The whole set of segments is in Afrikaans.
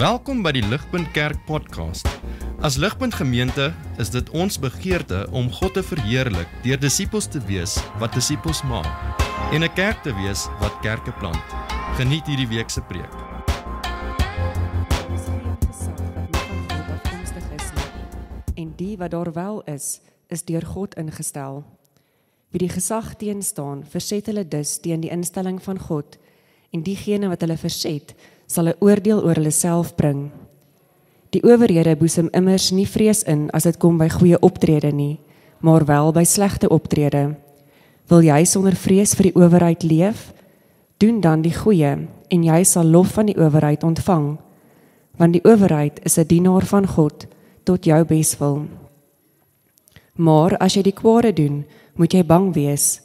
Welkom by die Ligpunt Kerk podcast. As Ligpunt Gemeente is dit ons begeerte om God te verheerlik deur disippels te wees wat disippels maak en 'n kerk te wees wat kerke plant. Geniet hierdie week se preek. En die wat daar wel is deur God ingestel. Wie die gesag teenstaan, verset hulle dus teen die instelling van God, en diegene wat hulle verset, sal 'n oordeel oor hulle self bring. Die owerhede boesem immers nie vrees in as dit kom by goeie optrede nie, maar wel by slegte optrede. Wil jy sonder vrees vir die owerheid leef? Doen dan die goeie, en jy sal lof van die owerheid ontvang, want die owerheid is 'n dienaar van God, tot jou beswil. Maar as jy die kwade doen, moet jy bang wees.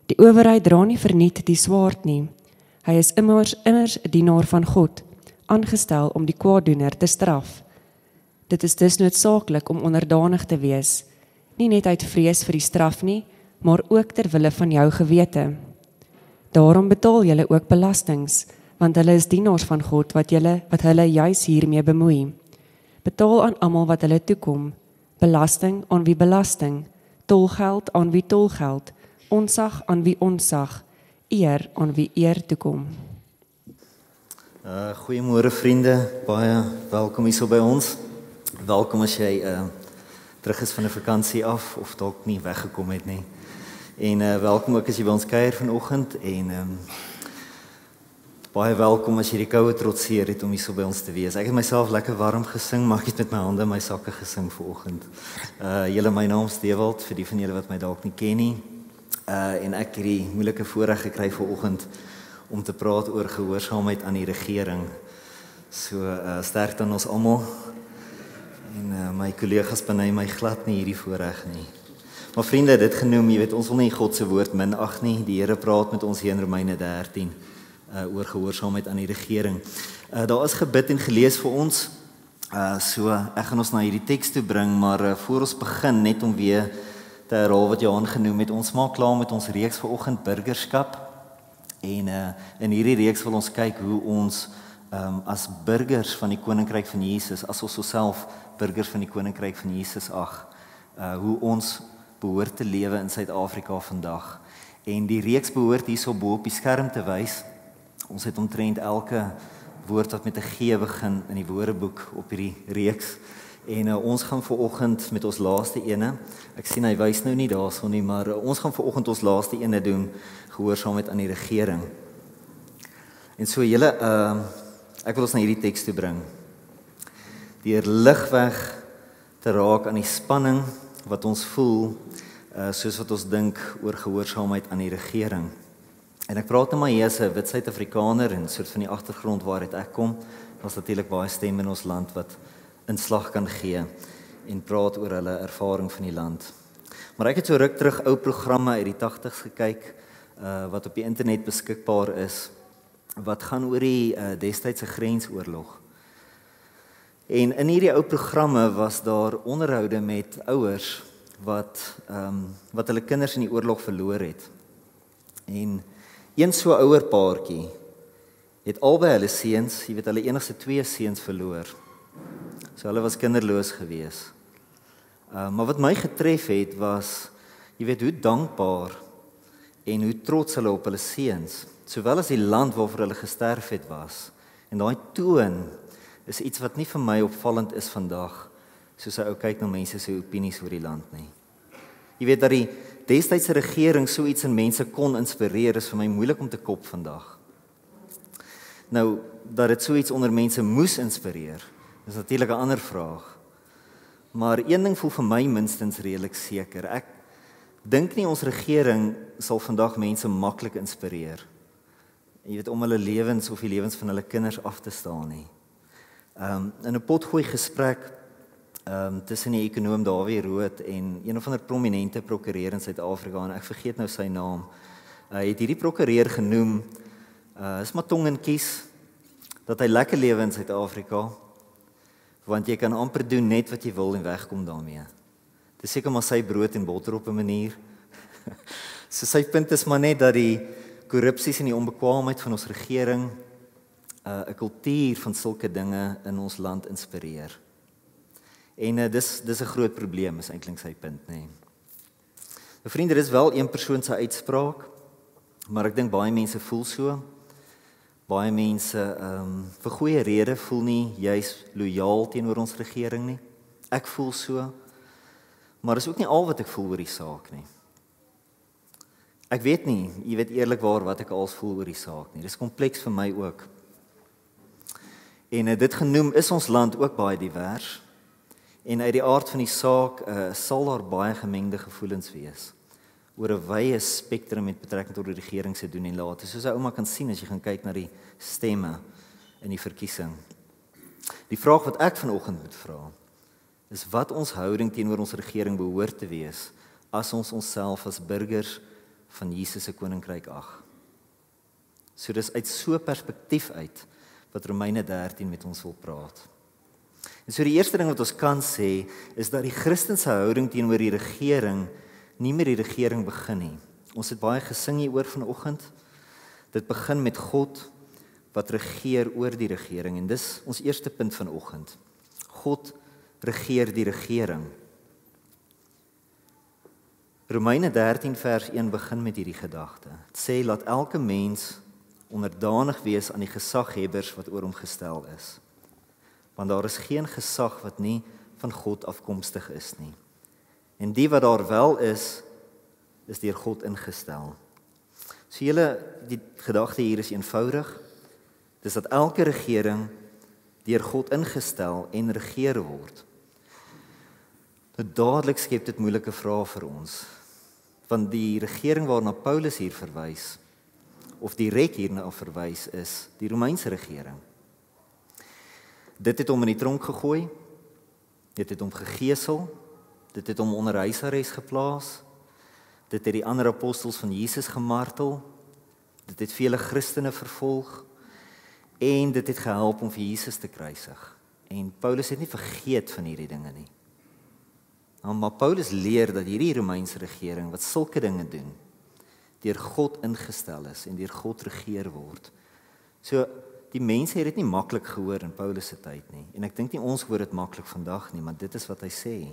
Die owerheid dra nie verniet die swaard nie. Hy is immers 'n dienaar van God, aangestel om die kwaaddoener te straf. Dit is dus noodsaaklik om onderdanig te wees, nie net uit vrees vir die straf nie, maar ook ter wille van jou gewete. Daarom betaal julle ook belastings, want hulle is dienaars van God wat hulle juis hiermee bemoei. Betaal aan almal wat hulle toekom, belasting aan wie belasting, tolgeld aan wie tolgeld, ontzag aan wie ontzag, eer aan wie eer toekom. Goeiemôre vriende, baie welkom hier so by ons. Welkom as jy terug is van 'n vakansie af of dalk nie weggekom het nie. En welkom ook as jy by ons kuier vanoggend en baie welkom as jy die koue trotseer het om hier so by ons te wees. Ek het myself lekker warm gesing, maar ek het met my hande in my sakke gesing vanoggend. Julle, my naam is Dewald, vir die van julle wat my dalk nie ken nie. En ek het die moeilike voorreg gekry vanoggend om te praat oor gehoorsaamheid aan die regering. So sterk aan ons almal. En my kollegas benei my glad nie hierdie voorreg nie. Maar vriende, dit genoem, jy weet, ons wil nie God se woord minag nie. Die Here praat met ons hier in Romeine 13 oor gehoorsaamheid aan die regering. Daar is gebid en gelees vir ons. So ek gaan ons na hierdie teks toe bring, maar voor ons begin net om weer te herhaal wat Johan genoem het, ons maak klaar met ons reeks vanoggend burgerskap. En in hierdie reeks wil ons kyk hoe ons as burgers van die koninkryk van Jesus, as ons osself burgers van die koninkryk van Jesus ag, hoe ons behoort te lewe in Suid-Afrika vandag. En die reeks behoort hierso bo op die skerm te wys. Ons het omtrent elke woord wat met 'n G begin in die woordeboek op hierdie reeks. En ons gaan vanoggend met ons laaste ene, ek sien hy wys nou nie daarso nie, maar ons gaan vanoggend ons laaste ene doen, gehoorsaamheid aan die regering. En so julle, ek wil ons na hierdie teks toe bring. Deur ligweg te raak aan die spanning wat ons voel, soos wat ons dink oor gehoorsaamheid aan die regering. En ek praat nou maar hier as 'n wit Suid-Afrikaner en soort van die agtergrond waaruit ek kom. Daar's natuurlik baie stemme in ons land wat inslag kan gee en praat oor hulle ervaring van die land. Maar ek het so ruk terug ou programme uit die 80's gekyk, wat op die internet beskikbaar is, wat gaan oor die destydse grensoorlog. En in hierdie ou programme was daar onderhoude met ouers wat hulle kinders in die oorlog verloor het. En een so ouer paartjie het albei hulle seuns, jy weet, hulle enigste 2 seuns verloor. So hulle was kinderloos gewees. Maar wat my getref het was, jy weet, hoe dankbaar en hoe trots hulle op hulle seuns, sowel as die land waarvoor hulle gesterf het was. En daai toon is iets wat nie vir my opvallend is vandag, soos 'n ou kyk na mense se opinies oor die land nie. Jy weet dat die destydse regering so iets in mense kon inspireer, is vir my moeilik om te kop vandag. Nou, dat dit so iets onder mense moes inspireer, is natuurlik 'n ander vraag. Maar een ding voel vir my minstens redelik seker. Ek dink nie ons regering sal vandag mense maklik inspireer. Jy weet, om hulle lewens of die lewens van hulle kinders af te staan nie. In 'n potgooi gesprek tussen die ekonoom Dawie Rood en een of ander prominente prokureur in Suid-Afrika, en ek vergeet nou sy naam, het hierdie prokureur genoem, is maar tong en kies, dat hy lekker lewe in Suid-Afrika, want jy kan amper doen net wat jy wil en wegkom daarmee. Dis seker maar sy brood en botter op 'n manier. So sy punt is maar net dat die korrupsies en die onbekwaamheid van ons regering 'n kultuur van sulke dinge in ons land inspireer. En dis 'n groot probleem, is eintlik sy punt, nê. Nou vriende, dis wel een persoon se uitspraak, maar ek dink baie mense voel so. Baie mense vir goeie rede voel nie juis lojaal teenoor ons regering nie. Ek voel so, maar is ook nie al wat ek voel oor die saak nie. Ek weet nie, jy weet eerlikwaar wat ek als voel oor die saak nie. Dis kompleks vir my ook. En dit genoem is ons land ook baie divers. En uit die aard van die saak sal daar baie gemengde gevoelens wees oor 'n wye spektrum met betrekking tot die regering se doen en late. Soos 'n ouma kan sien as jy gaan kyk na die stemme in die verkiesing. Die vraag wat ek vanoggend moet vra, is wat ons houding teenoor ons regering behoort te wees as ons onsself as burgers van Jesus se koninkryk ag. So dis uit so perspektief uit wat Romeine 13 met ons wil praat. En so die eerste ding wat ons kan sê, is dat die Christense houding teenoor die regering nie met die regering begin nie. Ons het baie gesing hieroor vanoggend. Dit begin met God wat regeer oor die regering, en dis ons eerste punt vanoggend. God regeer die regering. Romeine 13 vers 1 begin met hierdie gedagte. Dit sê, laat elke mens onderdanig wees aan die gesaghebbers wat oor hom gestel is. Want daar is geen gesag wat nie van God afkomstig is nie. En die wat daar wel is deur God ingestel. So die gedagte hier is eenvoudig. Dis dat elke regering deur God ingestel en regeer word. Nou dadelik skep dit moeilike vrae vir ons. Want die regering waarna Paulus hier verwys, of direk hierna verwys, is die Romeinse regering. Dit het hom in die tronk gegooi, dit het hom gegeesel, dit het hom onder huisarrest geplaas, dit het die ander apostels van Jesus gemartel, dit het vele Christene vervolg, en dit het gehelp om vir Jesus te kruisig. En Paulus het nie vergeet van hierdie dinge nie. Maar Paulus leer dat hierdie Romeinse regering, wat sulke dinge doen, deur God ingestel is en deur God regeer word. So, die mense het dit nie maklik gehoor in Paulus se tyd nie. En ek dink nie ons hoor dit maklik vandag nie, maar dit is wat hy sê.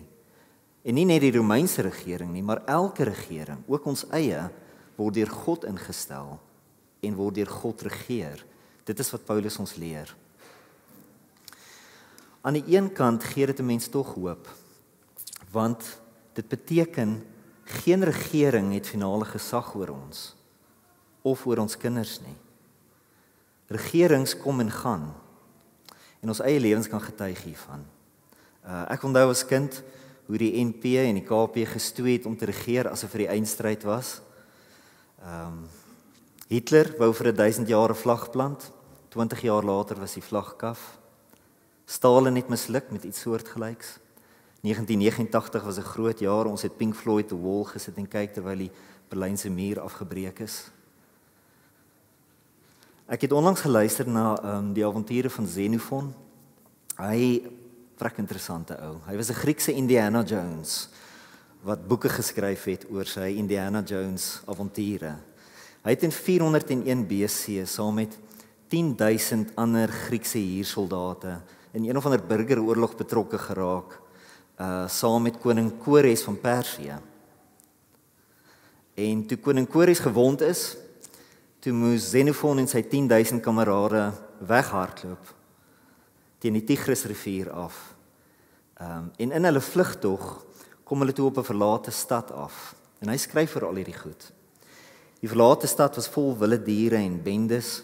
En nie net die Romeinse regering nie, maar elke regering, ook ons eie, word deur God ingestel en word deur God regeer. Dit is wat Paulus ons leer. Aan die een kant gee dit 'n mens tog hoop, want dit beteken geen regering het finale gesag oor ons of oor ons kinders nie. Regerings kom en gaan en ons eie lewens kan getuig hiervan. Ek onthou as kind hoe die NP en die KP gestoei het om te regeer asof vir die eindstryd was. Hitler wou vir 1000 jaar 'n vlag plant, 20 jaar later was die vlag kaf. Stalin het misluk met iets soortgelyks. 1989 was 'n groot jaar, ons het Pink Floyd The Wall gesit en kyk terwyl die Berlynse muur afgebreek is. Ek het onlangs geluister na die avonture van Xenophon. Hy, vrek interessante ou. Hy was 'n Griekse Indiana Jones wat boeke geskryf het oor sy Indiana Jones avonture. Hy het in 401 BC saam met 10.000 ander Griekse huursoldate in een of ander burgeroorlog betrokke geraak, saam met koning Kores van Persië. En toe koning Kores gewond is, toe moes Xenophon en sy 10.000 kamerade weghardloop teen die Tigrisrivier af. En in hulle vlugtog kom hulle toe op 'n verlate stad af. En hy skryf oor al hierdie goed. Die verlate stad was vol wilde diere en bendes,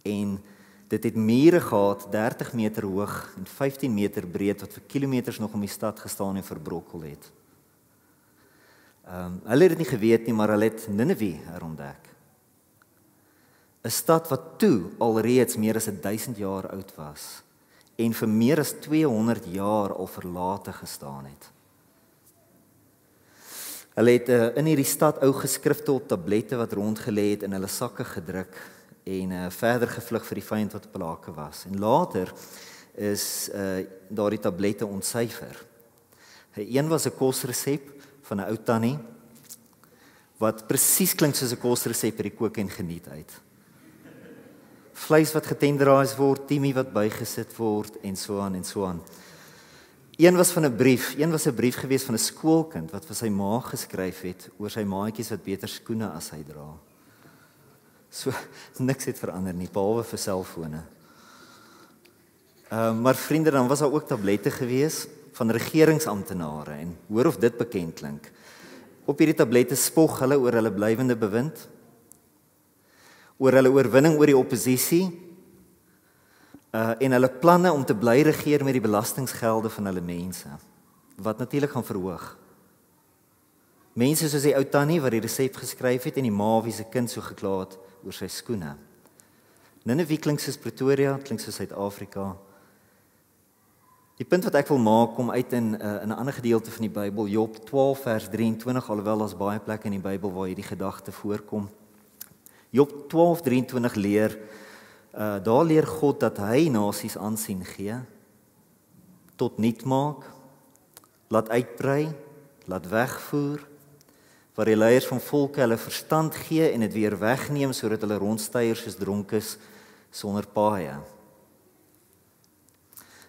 en dit het mure gehad 30 meter hoog en 15 meter breed, wat vir kilometers nog om die stad gestaan en verbrokkel het. Hulle het dit nie geweet nie, maar hulle het Nineve herontdek. 'n Stad wat toe alreeds meer as 1000 jaar oud was en vir meer as 200 jaar al verlate gestaan het. Hulle het in hierdie stad ou geskrifte op tablette wat rondgelê het in hulle sakke gedruk en verder gevlug vir die vyand wat op hulle hakke was. En later is daardie tablette ontsyfer. Een was 'n kosresep van 'n ou tannie wat presies klink soos 'n kosresep by die kook en geniet uit. vleis wat getenderize word, timmie wat bygesit word en so aan en so aan. Een was 'n brief gewees van 'n skoolkind wat vir sy ma geskryf het oor sy maatjies wat beter skoene as hy dra. So niks het verander nie, behalwe vir selfone. Maar vriende, dan was daar ook tablette gewees van regeringsamptenare en hoor of dit bekend klink. Op hierdie tablette spog hulle oor hulle blywende bewind, oor hulle oorwinning oor die oppositie en hulle planne om te bly regeer met die belastinggelde van hulle mense, wat natuurlik gaan verhoog. Mense soos die ou tannie wat die resep geskryf het en die ma wie se kind so gekla het oor sy skoene. Ninive klink soos Pretoria, klink soos Suid-Afrika. Die punt wat ek wil maak kom uit in 'n ander gedeelte van die Bybel, Job 12 vers 23, alhoewel daar's baie plekke in die Bybel waar hierdie gedagte voorkom. Job 12:23 leer, daar leer God dat hy nasies aansien gee, tot niet maak, laat uitbrei, laat wegvoer, waar die leiers van volke hulle verstand gee en dit weer wegneem sodat hulle rondsteier soos dronkes sonder paaie.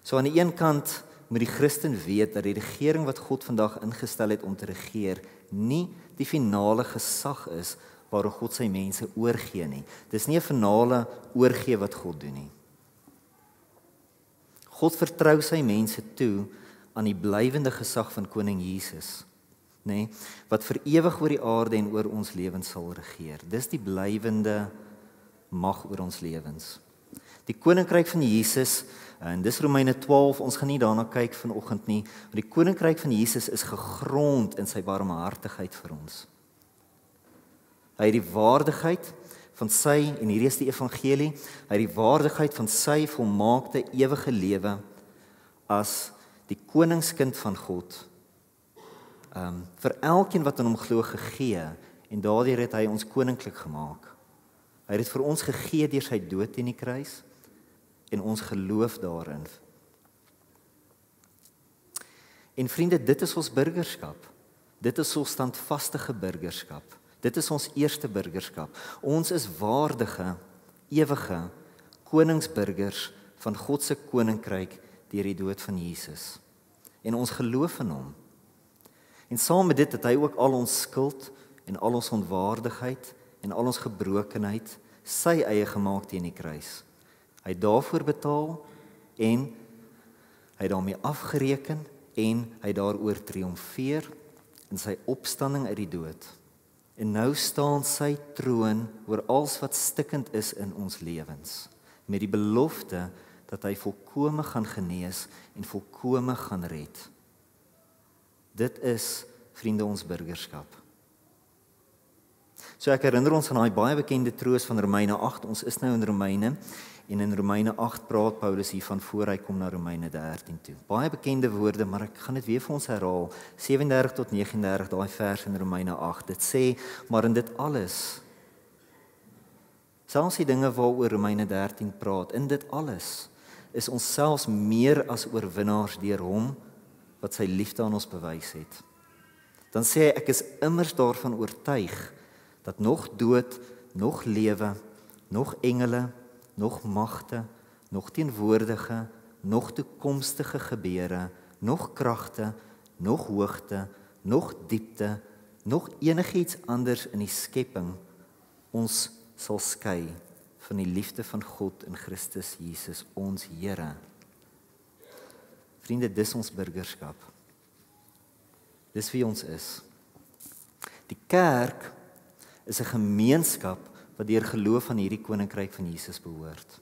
So aan die een kant moet die Christen weet dat die regering wat God vandag ingestel het om te regeer, nie die finale gesag is waar God sy mense oorgee nie. Dis nie 'n finale oorgee wat God doen nie. God vertrou sy mense toe aan die blywende gesag van koning Jesus, nê, wat vir ewig oor die aarde en oor ons lewens sal regeer. Dis die blywende mag oor ons lewens. Die koninkryk van Jesus, en dis Romeine 12, ons gaan nie daarna kyk vanoggend nie, maar die koninkryk van Jesus is gegrond in sy barmhartigheid vir ons. Hy het die waardigheid van sy, en hierdie is die evangelie, hy het die waardigheid van sy volmaakte ewige lewe as die koningskind van God, vir elkeen wat aan hom glo gegee, en daardeur het hy ons koninklik gemaak. Hy het dit vir ons gegee deur sy dood in die kruis, en ons geloof daarin. En vriende, dit is ons burgerskap. Dit is ons standvastige burgerskap. Dit is ons eerste burgerskap. Ons is waardige, ewige koningsburgers van God se koninkryk deur die dood van Jesus. En ons geloof in hom. En saam met dit het hy ook al ons skuld en al ons onwaardigheid en al ons gebrokenheid sy eie gemaak teen die kruis. Hy het daarvoor betaal en hy het daarmee afgereken en hy het daaroor triomfeer in sy opstanding uit die dood. En nou staan sy troon oor alles wat stikkend is in ons lewens, met die belofte dat hy volkome gaan genees en volkome gaan red. Dit is, vriende, ons burgerskap. So ek herinner ons aan daai baie bekende troos van Romeine 8, ons is nou in Romeine, en in Romeine 8 praat Paulus hiervan voor hy kom na Romeine 13 toe. Baie bekende woorde, maar ek gaan dit weer vir ons herhaal, 37 tot 39, daai vers in Romeine 8, dit sê, maar in dit alles, selfs die dinge waaroor Romeine 13 praat, in dit alles, is ons selfs meer as oorwinnaars deur hom, wat sy liefde aan ons bewys het. Dan sê hy, ek is immers daarvan oortuig, dat nog dood, nog lewe, nog engele, nog magte, nog teenwoordige, nog toekomstige gebeure, nog kragte, nog hoogte, nog diepte, nog enigiets anders in die skepping ons sal skei van die liefde van God in Christus Jesus, ons Here. Vriende, dis ons burgerskap. Dis wie ons is. Die kerk is 'n gemeenskap wat deur geloof aan hierdie koninkryk van Jesus behoort.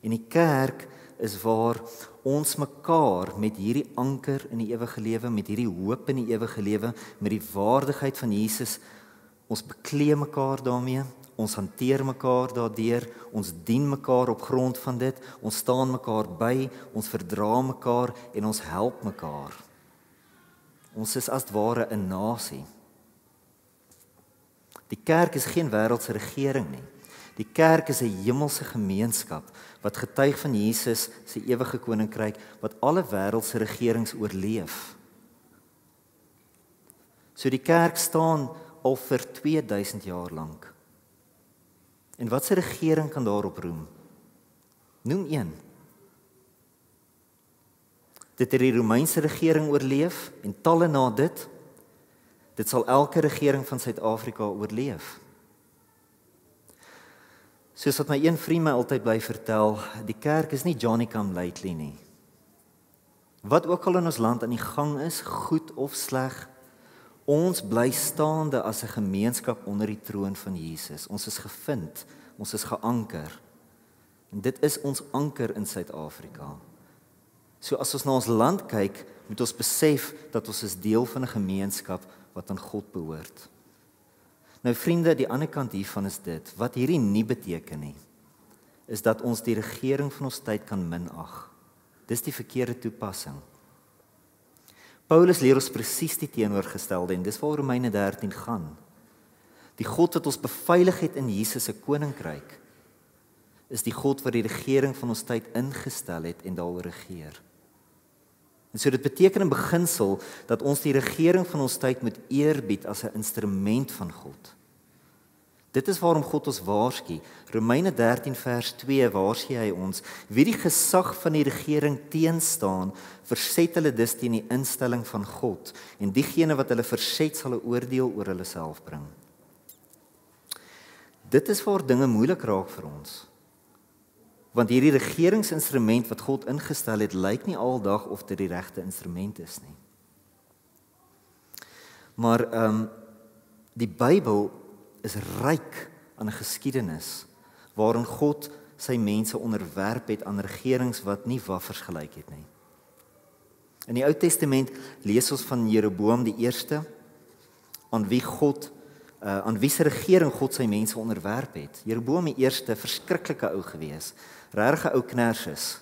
En die kerk is waar ons mekaar met hierdie anker in die ewige lewe, met hierdie hoop in die ewige lewe, met die waardigheid van Jesus, ons beklee mekaar daarmee, ons hanteer mekaar daardeur, ons dien mekaar op grond van dit, ons staan mekaar by, ons verdra mekaar en ons help mekaar. Ons is as ware 'n nasie. Die kerk is geen wêreldse regering nie. Die kerk is 'n hemelse gemeenskap wat getuig van Jesus se ewige koninkryk wat alle wêreldse regerings oorleef. So die kerk staan al vir 2000 jaar lank. En wat se regering kan daarop roem? Noem een. Dit het die Romeinse regering oorleef en talle na dit. Dit sal elke regering van Suid-Afrika oorleef. Soos wat my een vriend my altyd bly vertel, die kerk is nie Johnny come lately nie. Wat ook al in ons land aan die gang is, goed of sleg, ons bly staande as 'n gemeenskap onder die troon van Jesus. Ons is gevind, ons is geanker. En dit is ons anker in Suid-Afrika. So as ons na ons land kyk, moet ons besef dat ons is deel van 'n gemeenskap wat aan God behoort. Nou vriende, die ander kant hiervan is dit, wat hierdie nie beteken nie, is dat ons die regering van ons tyd kan minag. Dis die verkeerde toepassing. Paulus leer ons presies die teenoorgestelde en dis waar Romeine 13 gaan. Die God wat ons beveilig het in Jesus se koninkryk, is die God wat die regering van ons tyd ingestel het en daaroor regeer. En so dit beteken in beginsel dat ons die regering van ons tyd moet eerbied as 'n instrument van God. Dit is waarom God ons waarsku. Romeine 13 vers 2 waarsku hy ons, wie die gesag van die regering teenstaan, verset hulle dus teen die instelling van God, en diegene wat hulle verset sal 'n oordeel oor hulle self bring. Dit is waar dinge moeilik raak vir ons. Want hierdie regeringsinstrument wat God ingestel het, lyk nie aldag of dit die regte instrument is nie. Maar die Bybel is ryk aan 'n geskiedenis waarin God sy mense onderwerp het aan regerings wat nie waffers gelyk het nie. In die Ou Testament lees ons van Jeroboam die eerste, aan wie se regering God sy mense onderwerp het. Jeroboam die eerste, verskriklike ou gewees, regtig ou knerses.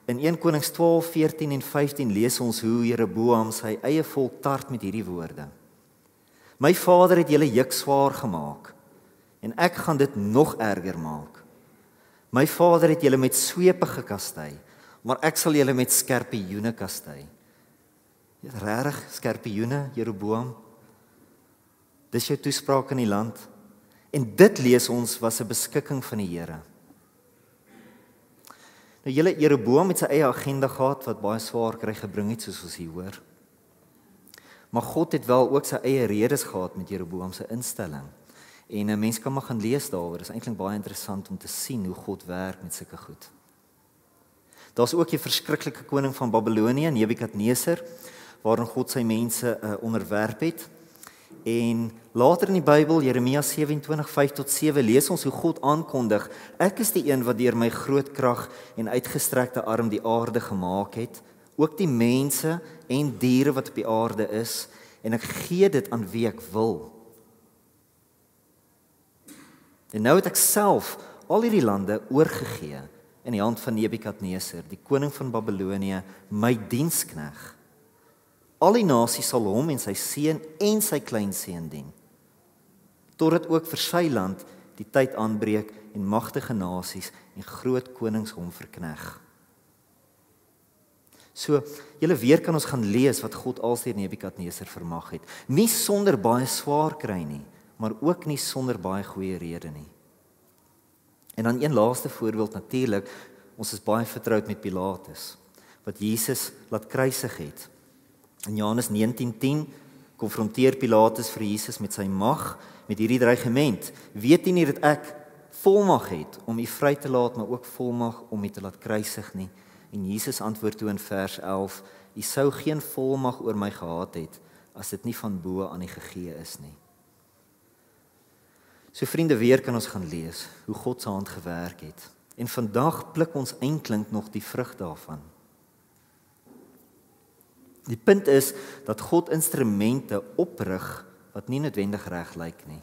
In 1 Konings 12, 14 en 15 lees ons hoe Jeroboam sy eie volk tart met hierdie woorde. My vader het julle juk swaar gemaak, en ek gaan dit nog erger maak. My vader het julle met swepe gekastei, maar ek sal julle met skerpioene kastei. Regtig, skerpioene, Jeroboam? Dis jou toespraak in die land. En dit lees ons was 'n beskikking van die Here. Nou julle Jeroboam het sy eie agenda gehad wat baie swaar kry gebring het, soos ons hier hoor. Maar God het wel ook sy eie redes gehad met Jeroboam se instelling. En 'n mens kan maar gaan lees daaroor. Dit is eintlik baie interessant om te sien hoe God werk met sulke goed. Daar's ook 'n verskriklike koning van Babilonië, Nebukadneser, waarin God sy mense onderwerp het. En later in die Bybel, Jeremia 27, 5-7, lees ons hoe God aankondig, ek is die een wat deur my groot krag en uitgestrekte arm die aarde gemaak het, ook die mense en diere wat op die aarde is, en ek gee dit aan wie ek wil. En nou het ek self al hierdie lande oorgegee in die hand van Nebukadneser, die koning van Babilonië, my dienskneg. Al die nasies sal hom en sy seun en sy kleinseun dien, totdat ook vir sy land die tyd aanbreek en magtige nasies en groot konings hom verkneg. So, julle weer kan ons gaan lees wat God alsdeur Nebukadneser vermag het. Nie sonder baie swaar kry nie, maar ook nie sonder baie goeie rede nie. En dan een laaste voorbeeld natuurlik, ons is baie vertroud met Pilatus, wat Jesus laat kruisig het. In Johannes 19:10 konfronteer Pilatus vir Jesus met sy mag, met hierdie dreigement. Weet u nie dat ek volmag het om u vry te laat, maar ook volmag om u te laat kruisig nie? En Jesus antwoord toe in vers 11, u sou geen volmag oor my gehad het, as dit nie van bo aan u gegee is nie. So vriende, weer kan ons gaan lees hoe God se hand gewerk het. En vandag pluk ons eintlik nog die vrug daarvan. Die punt is dat God instrumente oprig wat nie noodwendig reg lyk nie.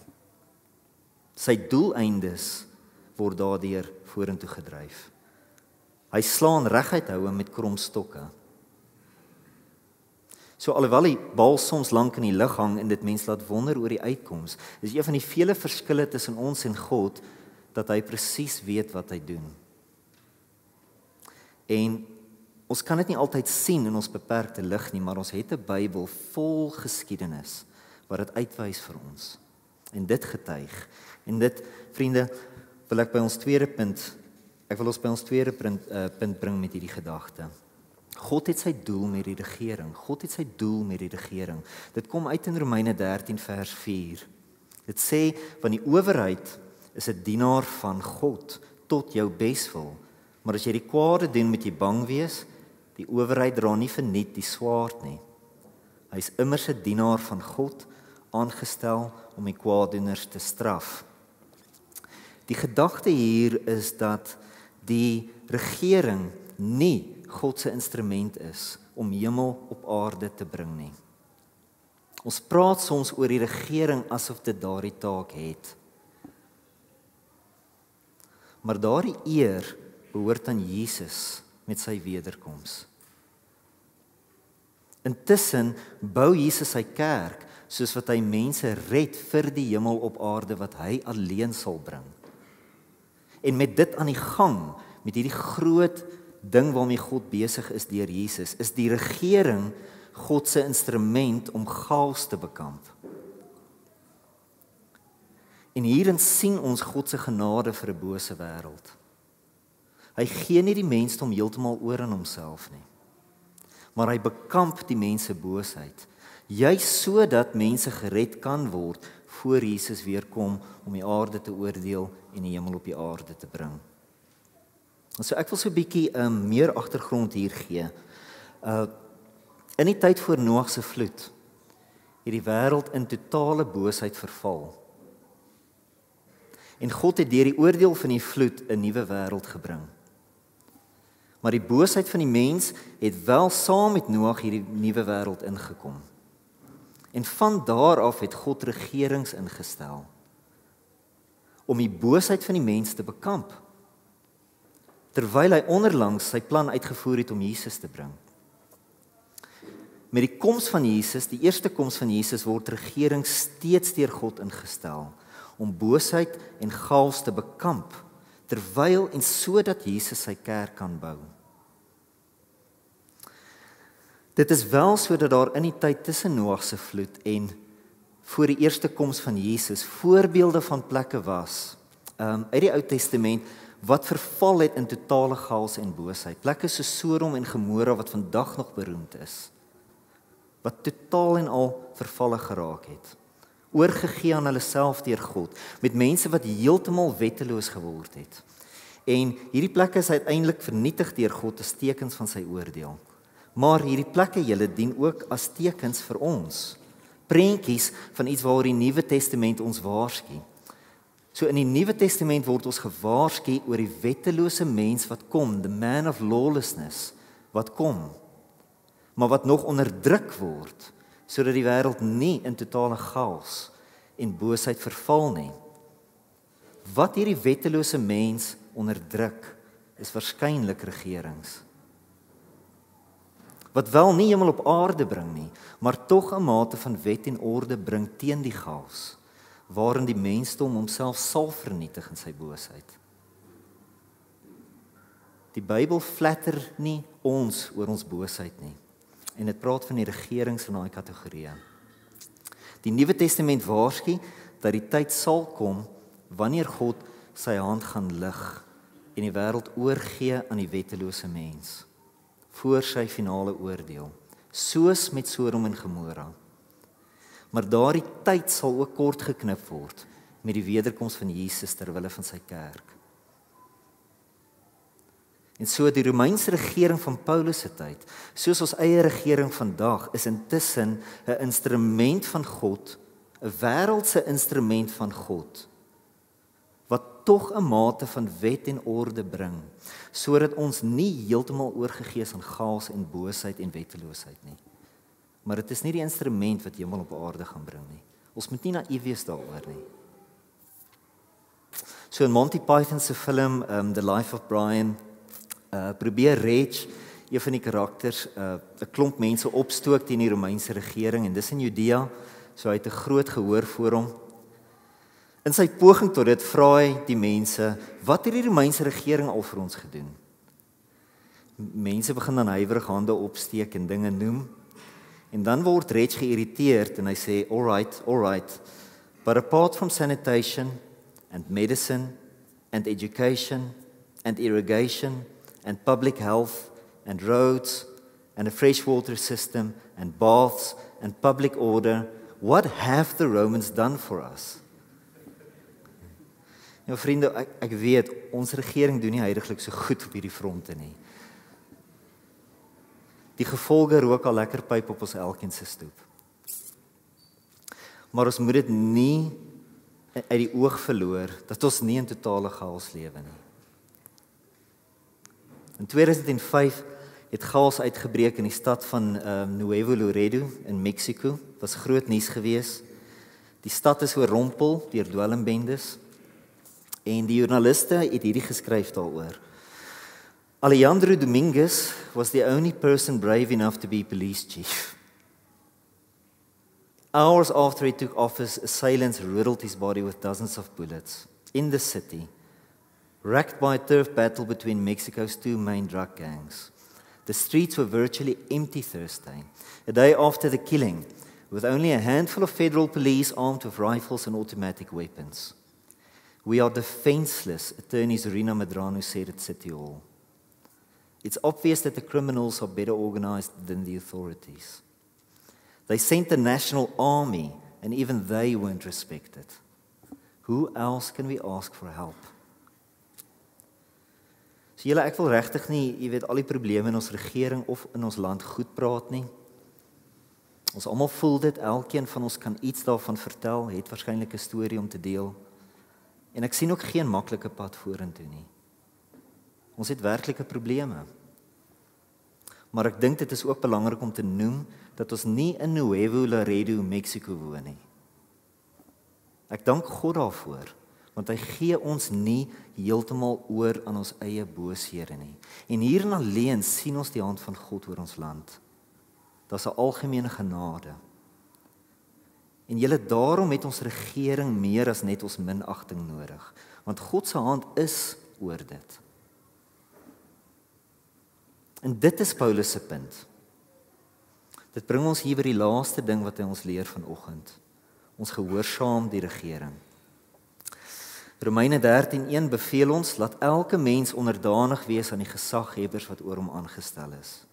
Sy doeleindes word daardeur vorentoe gedryf. Hy slaan reguit houe met kromstokke. So alhoewel die bal soms lank in die lug hang en dit mens laat wonder oor die uitkoms, is een van die vele verskille tussen ons en God dat hy presies weet wat hy doen. En ons kan dit nie altyd sien in ons beperkte lig nie, maar ons het 'n Bybel vol geskiedenis wat dit uitwys vir ons. En dit getuig. En dit, vriende, wil ek by ons tweede punt Ek wil ons by ons tweede punt bring met hierdie gedagte. God het sy doel met die regering. God het sy doel met die regering. Dit kom uit in Romeine 13 vers 4. Dit sê, want die owerheid is 'n dienaar van God tot jou beswil. Maar as jy die kwade doen, moet jy bang wees. Die owerheid dra nie verniet die swaard nie. Hy is immers 'n dienaar van God, aangestel om die kwaaddoeners te straf. Die gedagte hier is dat die regering nie God se instrument is om hemel op aarde te bring nie. Ons praat soms oor die regering asof dit daardie taak het. Maar daardie eer behoort aan Jesus met sy wederkoms. Intussen bou Jesus sy kerk soos wat hy mense red vir die hemel op aarde wat hy alleen sal bring. En met dit aan die gang, met hierdie groot ding waarmee God besig is deur Jesus, is die regering God se instrument om chaos te bekamp. En hierin sien ons God se genade vir 'n bose wêreld. Hy gee nie die mensdom heeltemal oor aan homself nie, maar hy bekamp die mense boosheid, juis sodat mense gered kan word voor Jesus weer kom om die aarde te oordeel en die hemel op die aarde te bring. So ek wil so 'n bietjie meer agtergrond hier gee. In die tyd voor Noag se vloed het die wêreld in totale boosheid verval. En God het deur die oordeel van die vloed 'n nuwe wêreld gebring. Maar die boosheid van die mens het wel saam met Noag hierdie nuwe wêreld ingekom. En van daar af het God regerings ingestel om die boosheid van die mens te bekamp, terwyl hy onderlangs sy plan uitgevoer het om Jesus te bring. Met die koms van Jesus, die eerste koms van Jesus, word regering steeds deur God ingestel om boosheid en chaos te bekamp, terwyl en sodat Jesus sy kerk kan bou. Dit is wel sodat daar in die tyd tussen Noag se vloed en voor die eerste koms van Jesus voorbeelde van plekke was uit die Ou Testament wat verval het in totale chaos en boosheid. Plekke soos Sodom en Gomora wat vandag nog beroemd is, wat totaal en al vervalle geraak het, oorgegee aan hulle self deur God, met mense wat heeltemal wetteloos geword het. En hierdie plekke is uiteindelik vernietig deur God as tekens van sy oordeel. Maar hierdie plekke julle dien ook as tekens vir ons, prentjies van iets waaroor die Nuwe Testament ons waarsku. So in die Nuwe Testament word ons gewaarsku oor die wettelose mens wat kom, the man of lawlessness wat kom, maar wat nog onderdruk word, sodat die wêreld nie in totale chaos en boosheid verval nie. Wat hierdie wettelose mens onderdruk, is waarskynlik regerings. Wat wel nie hemel op aarde bring nie, maar tog 'n mate van wet en orde bring teen die chaos, waarin die mensdom homself sal vernietig in sy boosheid. Die Bybel flatter nie ons oor ons boosheid nie, en dit praat van die regerings in daai kategorieë. Die Nuwe Testament waarsku dat die tyd sal kom wanneer God sy hand gaan lig en die wêreld oorgee aan die wettelose mens voor sy finale oordeel, soos met Sodom en Gomora. Maar daardie tyd sal ook kort geknip word met die wederkoms van Jesus ter wille van sy kerk. En so die Romeinse regering van Paulus se tyd, soos ons eie regering vandag, is intussen 'n instrument van God, 'n wêreldse instrument van God, wat tog 'n mate van wet en orde bring, sodat ons nie heeltemal oorgegee is aan chaos en boosheid en wetteloosheid nie. Maar dit is nie die instrument wat hemel op aarde gaan bring nie. Ons moet nie naïef wees daaroor nie. So in Monty Python se film The Life of Brian, probeer Reg, een van die karakters, 'n klomp mense opstook teen die Romeinse regering, en dis in Judea, so hy het 'n groot gehoor voor hom. In sy poging tot dit vra hy die mense, wat het die Romeinse regering al vir ons gedoen? Mense begin dan huiwerig hande opsteek en dinge noem, en dan word Reg geïrriteerd en hy sê, all right, but apart from sanitation and medicine and education and irrigation and public health and roads and a freshwater system and baths and public order. What have the Romans done for us? Nou vriende, ek weet, ons regering doen nie heiliglik so goed op hierdie fronte nie. Die gevolge rook al lekker pyp op ons elkeen se stoep. Maar ons moet dit nie uit die oog verloor, dat ons nie in totale chaos lewe nie. In 2005 het chaos uitgebreek in die stad van Nuevo Laredo in Mexico. Was groot nuus gewees. Die stad is oorrompel deur dwelmbendes. En die joernaliste het hierdie geskryf daaroor. Alejandro Dominguez was the only person brave enough to be police chief. Hours after he took office, assailants riddled his body with dozens of bullets in the city, racked by a turf battle between Mexico's two main drug gangs. The streets were virtually empty Thursday, a day after the killing, with only a handful of federal police armed with rifles and automatic weapons. We are defenseless, attorney Zorina Medrano said at City Hall. It's obvious that the criminals are better organized than the authorities. They sent the national army, and even they weren't respected. Who else can we ask for help? So julle, ek wil regtig nie, jy weet, al die probleme in ons regering of in ons land goed praat nie. Ons almal voel dit, elkeen van ons kan iets daarvan vertel, het waarskynlik 'n storie om te deel. En ek sien ook geen maklike pad vorentoe nie. Ons het werklike probleme. Maar ek dink dit is ook belangrik om te noem dat ons nie in Nuevo Laredo, Mexico woon nie. Ek dank God daarvoor, want hy gee ons nie heeltemal oor aan ons eie booshede nie. En hierin alleen sien ons die hand van God oor ons land. Daar's 'n algemene genade. En julle, daarom het ons regering meer as net ons minagting nodig, want God se hand is oor dit. En dit is Paulus se punt. Dit bring ons hier by die laaste ding wat hy ons leer vanoggend. Ons gehoorsaam die regering. Romeine 13:1 beveel ons, laat elke mens onderdanig wees aan die gesaghebbers wat oor hom aangestel is.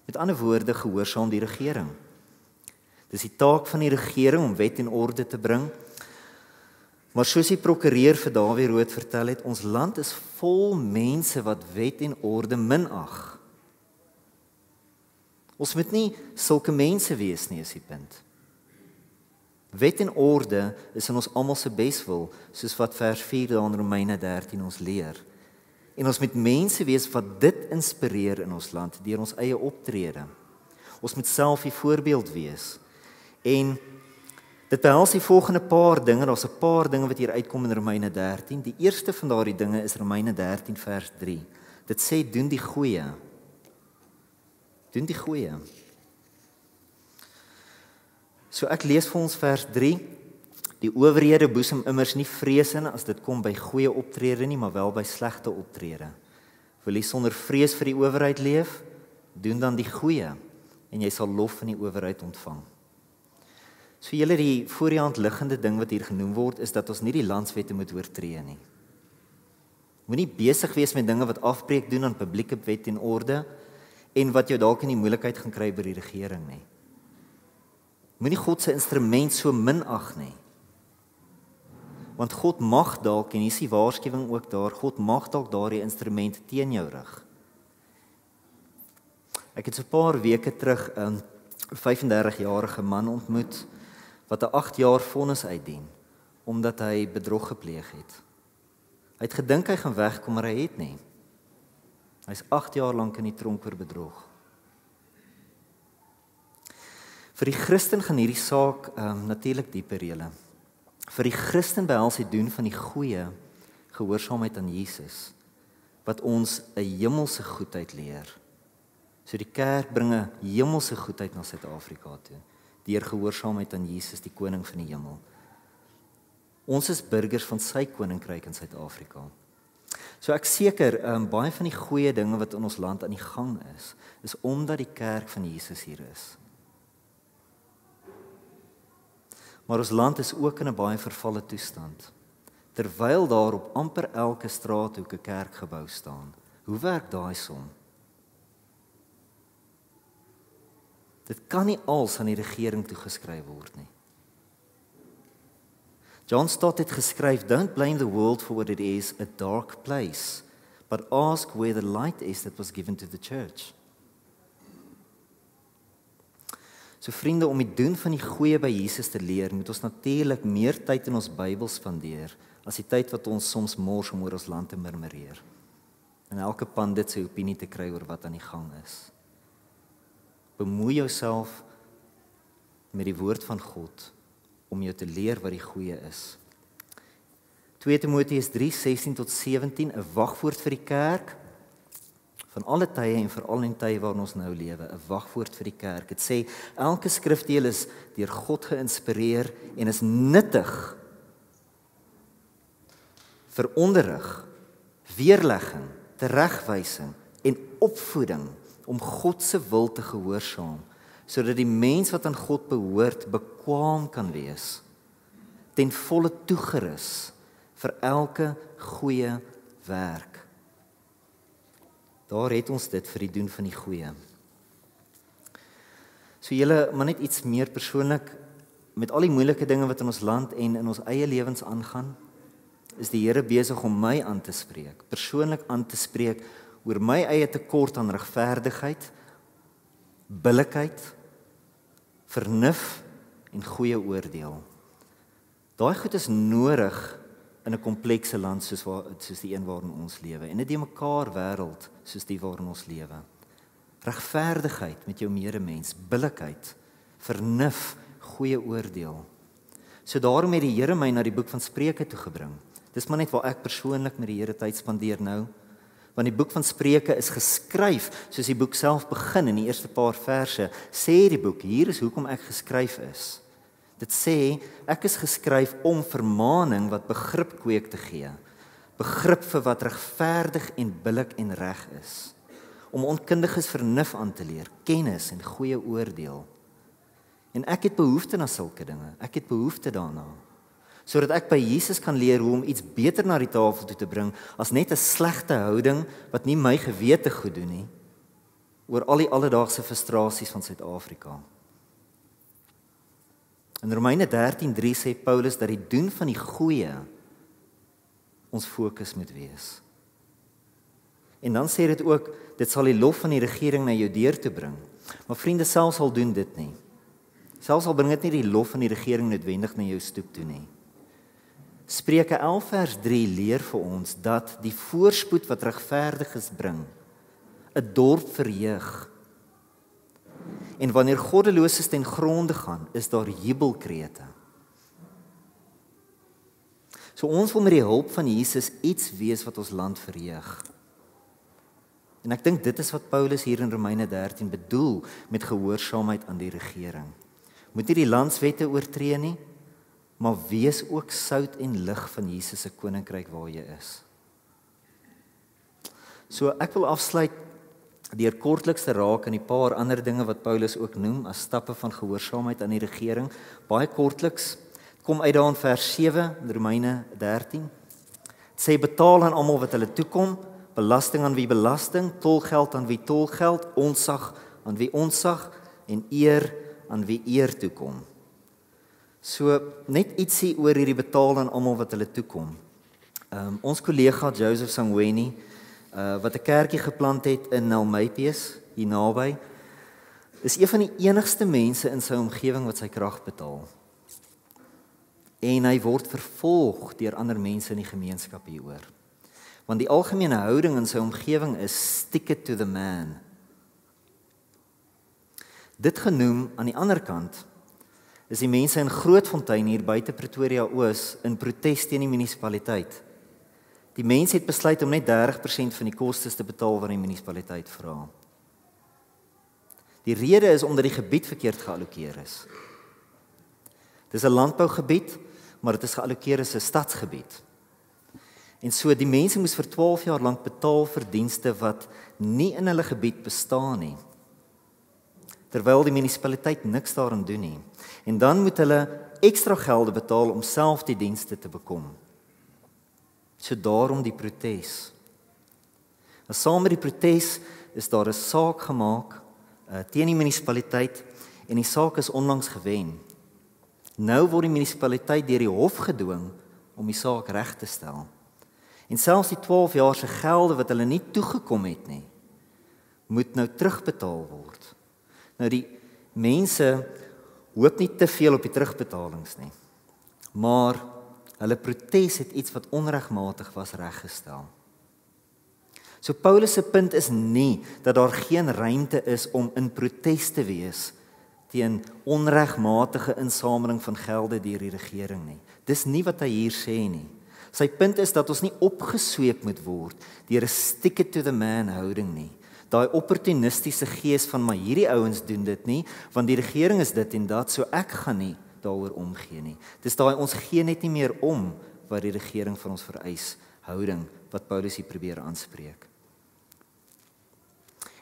Met ander woorde, gehoorsaam die regering. Dis die taak van die regering om wet en orde te bring. Maar soos die prokureur vir Dawie Rood vertel het, ons land is vol mense wat wet en orde minag. Ons moet nie sulke mense wees nie, is die punt. Wet en orde is in ons almal se beswil, soos wat vers 4 daar in Romeine 13 ons leer. En ons moet mense wees wat dit inspireer in ons land, deur ons eie optrede. Ons moet self die voorbeeld wees. En dit behels die volgende paar dinge, daar's 'n paar dinge wat hier uitkom in Romeine 13. Die eerste van daardie dinge is Romeine 13 vers 3. Dit sê, doen die goeie. Doen die goeie. So ek lees vir ons vers 3. Die owerhede boesem immers nie vrees in as dit kom by goeie optrede nie, maar wel by slegte optrede. Wil jy sonder vrees vir die owerheid leef? Doen dan die goeie en jy sal lof van die owerheid ontvang. So julle, die voor die hand liggende ding wat hier genoem word, is dat ons nie die landswette moet oortree nie. Moenie besig wees met dinge wat afbreek doen aan publieke wet en orde, en wat jou dalk in die moeilikheid gaan kry by die regering nie. Moenie God se instrument so minag nie. Want God mag dalk, en hier is die waarskuwing ook daar, God mag dalk daardie instrument teen jou rig. Ek het so 'n paar weke terug 'n 35-jarige man ontmoet, wat 'n 8 jaar vonnis uitdien, omdat hy bedrog gepleeg het. Hy het gedink hy gaan wegkom, maar hy het nie. Hy's 8 jaar lank in die tronk vir bedrog. Vir die Christen gaan hierdie saak natuurlik dieper julle. Vir die Christen behels die doen van die goeie gehoorsaamheid aan Jesus, wat ons 'n hemelse goedheid leer. So die kerk bring 'n hemelse goedheid na Suid-Afrika toe, deur gehoorsaamheid aan Jesus, die koning van die hemel. Ons is burgers van sy koninkryk in Suid-Afrika. So ek seker, baie van die goeie dinge wat in ons land aan die gang is omdat die kerk van Jesus hier is. Maar ons land is ook in 'n baie vervalle toestand. terwyl daar op amper elke straathoek 'n kerkgebou staan. Hoe werk daai som? Dit kan nie als aan die regering toegeskryf word nie. John Stott het geskryf, "Don't blame the world for what it is, a dark place, but ask where the light is that was given to the church." So vriende, om die doen van die goeie by Jesus te leer, moet ons natuurlik meer tyd in ons Bybel spandeer, as die tyd wat ons soms mors om oor ons land te murmureer. En elke pandit sy opinie te kry oor wat aan die gang is. Bemoei jouself met die woord van God, om jou te leer wat die goeie is. 2 Timoteus 3:16-17, 'n wagwoord vir die kerk, van alle tye en veral in tye waarin ons nou lewe, 'n wagwoord vir die kerk. Dit sê, elke skrifdeel is deur God geïnspireer en is nuttig vir onderrig, weerlegging, teregwysing en opvoeding om God se wil te gehoorsaam, sodat die mens wat aan God behoort bekwaam kan wees, ten volle toegerus vir elke goeie werk. Daar het ons dit vir die doen van die goeie. So julle, maar net iets meer persoonlik, met al die moeilike dinge wat in ons land en in ons eie lewens aangaan, is die Here besig om my aan te spreek, persoonlik aan te spreek oor my eie tekort aan regverdigheid, billikheid, vernuf en goeie oordeel. Daai goed is nodig in 'n komplekse land soos die een waarin ons lewe, en 'n de-mekaar wêreld soos die waarin ons lewe. Regverdigheid met jou medemens, billikheid, vernuf, goeie oordeel. So daarom het die Here my na die boek van Spreuke toe gebring. Dis maar net waar ek persoonlik met die Here tyd spandeer nou, want die boek van Spreuke is geskryf, soos die boek self begin in die eerste paar verse, sê die boek, hier is hoekom ek geskryf is. Dit sê, ek is geskryf om vermaaning wat begrip kweek te gee, begrip vir wat regverdig en billik en reg is, om onkundiges vernuf aan te leer, kennis en goeie oordeel. En ek het behoefte na sulke dinge, ek het behoefte daarna, sodat ek by Jesus kan leer hoe om iets beter na die tafel toe te bring, as net 'n slegte houding, wat nie my gewete goed doen nie, oor al die alledaagse frustrasies van Suid-Afrika. In Romeine 13:3 sê Paulus dat die doen van die goeie ons fokus moet wees. En dan sê dit ook, dit sal die lof van die regering na jou deur te bring. Maar vriende, selfs al doen dit nie. Selfs al bring dit nie die lof van die regering noodwendig na jou stoep toe nie. Spreuke 11 vers 3 leer vir ons dat die voorspoed wat regverdiges bring, 'n dorp verheug. En wanneer goddeloses ten gronde gaan, is daar jubelkrete. So ons wil met die hulp van Jesus iets wees wat ons land verheug. En ek dink dit is wat Paulus hier in Romeine 13 bedoel met gehoorsaamheid aan die regering. Moet nie die landswette oortree nie, maar wees ook sout en lig van Jesus se koninkryk waar jy is. So ek wil afsluit deur kortliks te raak aan die paar ander dinge wat Paulus ook noem as stappe van gehoorsaamheid aan die regering. Baie kortliks, kom uit daar in vers 7, Romeine 13. Het sê, betaal aan almal wat hulle toekom, belasting aan wie belasting, tolgeld aan wie tolgeld, ontsag aan wie ontsag, en eer aan wie eer toekom. So, net ietsie oor hierdie betaal aan almal wat hulle toekom. Ons kollega Joseph Sangweni, wat 'n kerkie geplant het in Nelmypies, hier naby, is een van die enigste mense in sy omgewing wat sy krag betaal. En hy word vervolg deur ander mense in die gemeenskap hieroor. Want die algemene houding in sy omgewing is stick it to the man. Dit genoem, aan die ander kant, is die mense in Grootfontein hier buite Pretoria Oos in protes teen die munisipaliteit. Die mense het besluit om net 30% van die kostes te betaal wat die munisipaliteit vra. Die rede is omdat die gebied verkeerd geallokeer is. Dit is 'n landbougebied, maar dit is geallokeer as 'n stadsgebied. En so die mense moes vir 12 jaar lank betaal vir dienste wat nie in hulle gebied bestaan nie, terwyl die munisipaliteit niks daaraan doen nie. En dan moet hulle ekstra gelde betaal om self die dienste te bekom. So daarom die protes. En saam met die protes is daar 'n saak gemaak teen die munisipaliteit en die saak is onlangs gewen. Nou word die munisipaliteit deur die hof gedwing om die saak reg te stel. En selfs die 12 jaar se gelde wat hulle nie toegekom het nie, moet nou terugbetaal word. Nou die mense hoop nie te veel op die terugbetalings nie. Maar hulle protes het iets wat onregmatig was reggestel. So Paulus se punt is nie dat daar geen ruimte is om in protes te wees teen onregmatige insameling van gelde deur die regering nie. Dis nie wat hy hier sê nie. Sy punt is dat ons nie opgesweep moet word deur 'n stick it to the man houding nie. Daai opportunistiese gees van maar hierdie ouens doen dit nie, want die regering is dit en dat, so ek gaan nie daaroor omgee nie. Dis daai ons gee net nie meer om wat die regering van ons vereis houding wat Paulus hier probeer aanspreek.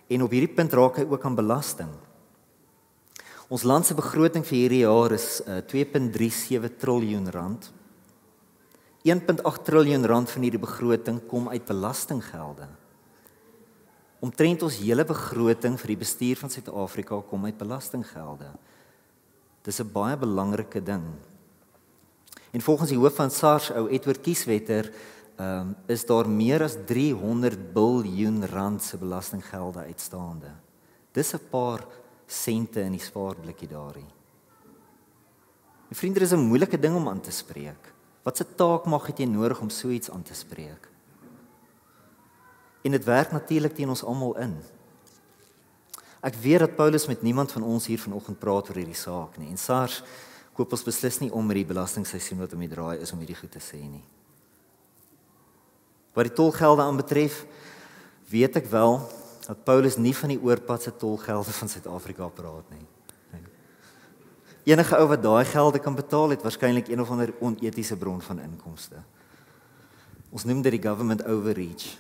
En op hierdie punt raak hy ook aan belasting. Ons land se begroting vir hierdie jaar is 2.37 triljoen rand. 1.8 triljoen rand van hierdie begroting kom uit belastinggelde. Omtrent ons hele begroting vir die bestuur van Suid-Afrika kom uit belastinggelde. Dis 'n baie belangrike ding. En volgens die hoof van SARS, ou Edward Kieswetter, is daar meer as 300 biljoen rand se belastinggelde uitstaande. Dis 'n paar sente in die spaarblikkie daarin. My vriende, dis 'n moeilike ding om aan te spreek. Wat 'n taak mag het jy nodig om so iets aan te spreek? En dit werk natuurlik teen ons almal in. Ek weet dat Paulus met niemand van ons hier vanoggend praat oor hierdie saak nie. En SARS koop ons beslis nie om met die belastingseisoen wat om die draai is om hierdie goed te sê nie. Wat die tolgelde aanbetref, weet ek wel dat Paulus nie van die oorpadse tolgelde van Suid-Afrika praat nie. Enige ou wat daai gelde kan betaal het waarskynlik een of ander onetiese bron van inkomste. Ons noem dit die government overreach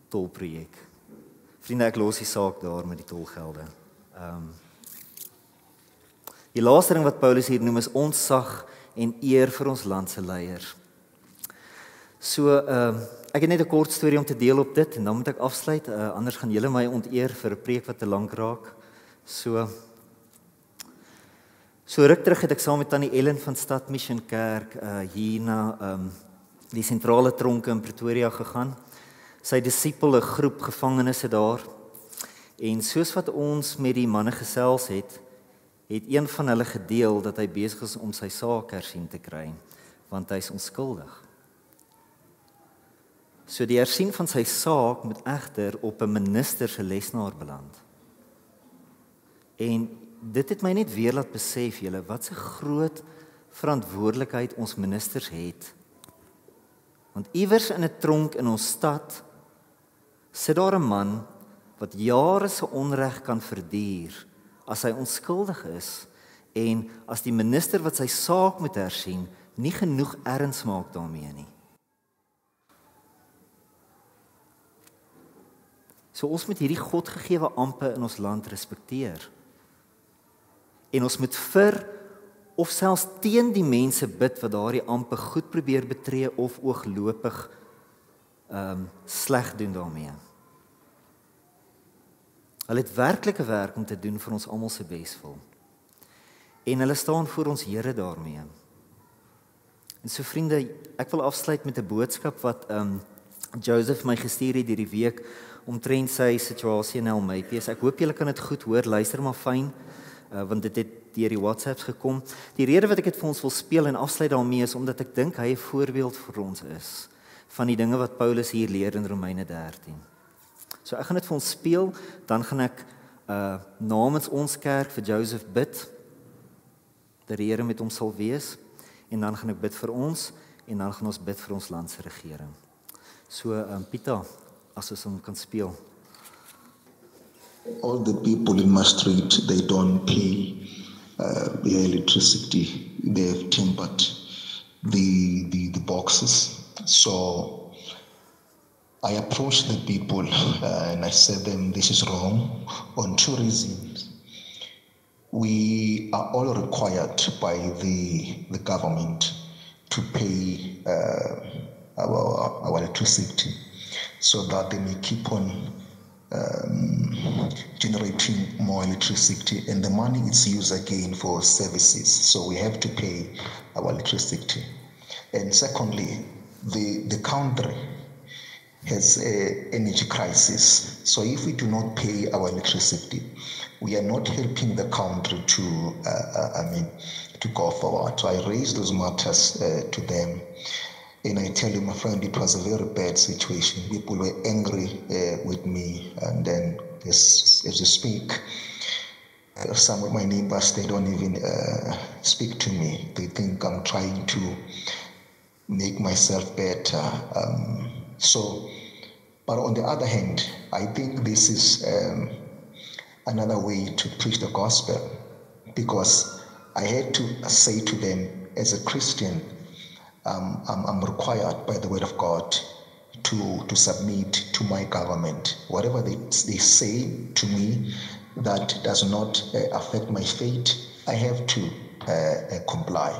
tolprojek. Vriende, ek los die saak daar met die tolgelde. Die laaste ding wat Paulus hier noem is ontzag en eer vir ons land se leiers. So, ek het net 'n kort storie om te deel op dit en dan moet ek afsluit, anders gaan julle my onteer vir 'n preek wat te lank raak. So ruk terug het ek saam met Tannie Ellen van Stad Mission Kerk hier na die sentrale tronke in Pretoria gegaan. Sy disipel 'n groep gevangenes daar. En soos wat ons met die manne gesels het een van hulle gedeel dat hy besig is om sy saak hersien te kry, want hy is onskuldig. So die hersien van sy saak moet egter op 'n minister se lesenaar beland. En dit het my net weer laat besef, julle, wat 'n groot verantwoordelikheid ons ministers het. Want iewers in 'n tronk in ons stad sit daar 'n man wat jare se onreg kan verduur as hy onskuldig is en as die minister wat sy saak moet hersien nie genoeg erns maak daarmee nie. So ons moet hierdie godgegewe ampe in ons land respekteer. En ons moet vir of selfs teen die mense bid wat daardie ampe goed probeer betree of ooglopig sleg doen daarmee. Hulle het werklike werk om te doen vir ons almal se beswil. En hulle staan voor ons Here daarmee. En so vriende, ek wil afsluit met 'n boodskap wat Joseph my gestuur het hierdie week omtrent sy situasie in Elmapes. Ek hoop julle kan dit goed hoor, luister maar fyn, want dit het deur die WhatsApps gekom. Die rede wat ek dit vir ons wil speel en afsluit daarmee is omdat ek dink hy 'n voorbeeld vir ons is van die dinge wat Paulus hier leer in Romeine 13. So ek gaan dit vir ons speel, dan gaan ek namens ons kerk vir Joseph bid, dat die Here met hom sal wees, en dan gaan ek bid vir ons, en dan gaan ons bid vir ons land se regering. So Pieter, as ons hom kan speel. All the people in my street, they don't pay their electricity. They've tempered the boxes. So I approached the people and I said them, this is wrong on two reasons. We are all required by the government to pay our electricity, so that they may keep on generating more electricity, and the money is used again for services. So we have to pay our electricity. And secondly, the country has an energy crisis. So if we do not pay our electricity, we are not helping the country to go forward. So I raised those matters to them. And I tell you, my friend, it was a very bad situation. People were angry with me. And then, as you speak, some of my neighbors, they don't even speak to me. They think I'm trying to make myself better. But on the other hand, I think this is another way to preach the gospel, because I had to say to them, as a Christian, I'm required by the word of God to submit to my government. Whatever they say to me that does not affect my faith, I have to comply.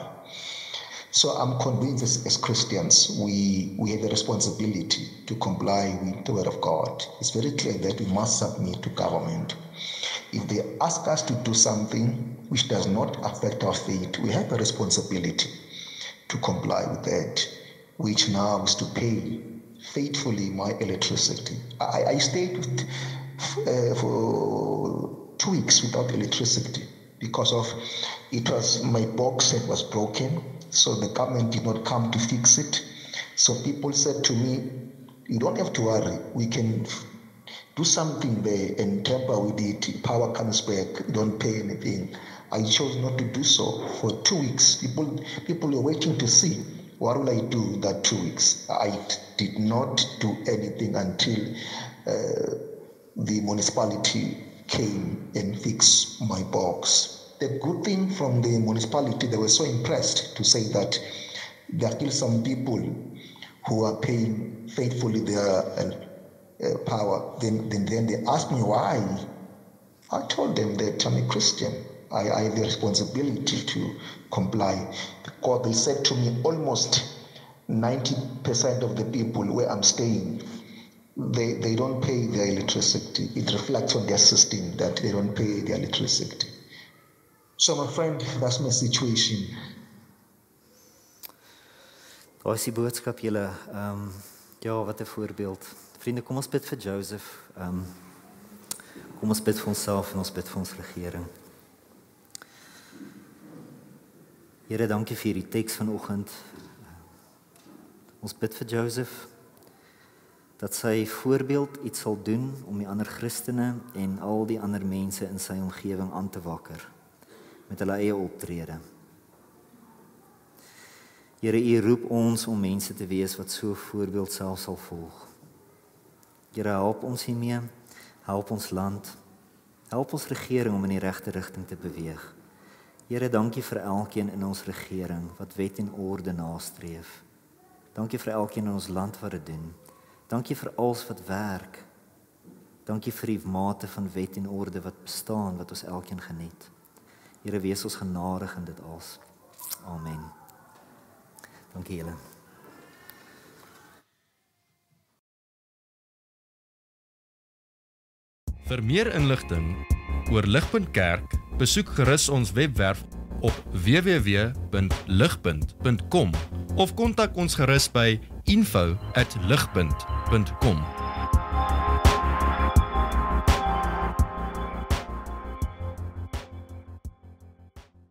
So I'm convinced as Christians, we have a responsibility to comply with the word of God. It's very clear that we must submit to government. If they ask us to do something which does not affect our faith, we have a responsibility to comply with that, which now is to pay faithfully my electricity. I stayed for 2 weeks without electricity because of my box set was broken, so the government did not come to fix it. So people said to me, you don't have to worry, we can do something there and tamper with it, power comes back, you don't pay anything. I chose not to do so for 2 weeks. People were waiting to see what will I do that 2 weeks. I did not do anything until the municipality came and fixed my box. The good thing from the municipality, they were so impressed to say that there are still some people who are paying faithfully their power. Then they asked me why. I told them that I'm a Christian. I have the responsibility to comply, because they said to me almost 90% of the people where I'm staying, they don't pay their electricity. It reflects on their system that they don't pay their electricity. So my friend, that's my situation. Daar is die boodskap julle. Ja, wat 'n voorbeeld. Vriende, kom ons bid vir Joseph. Kom ons bid vir onsself en ons bid vir ons regering. Here, dankie vir hierdie teks vanoggend. Ons bid vir Joseph dat sy voorbeeld iets sal doen om die ander Christene en al die ander mense in sy omgewing aan te wakker met hulle eie optrede. Here, U roep ons om mense te wees wat so 'n voorbeeld self sal volg. Here, help ons hiermee, help ons land, help ons regering om in die regte rigting te beweeg. Here, dankie vir elkeen in ons regering wat wet en orde nastreef. Dankie vir elkeen in ons land wat dit doen. Dankie vir alles wat werk. Dankie vir die mate van wet en orde wat bestaan, wat ons elkeen geniet. Here, wees ons genadig in dit alles. Amen. Dankie julle. Vir meer inligting oor Ligpunt Kerk, besoek gerus ons webwerf op www.ligpunt.com of kontak ons gerus by info@ligpunt.com.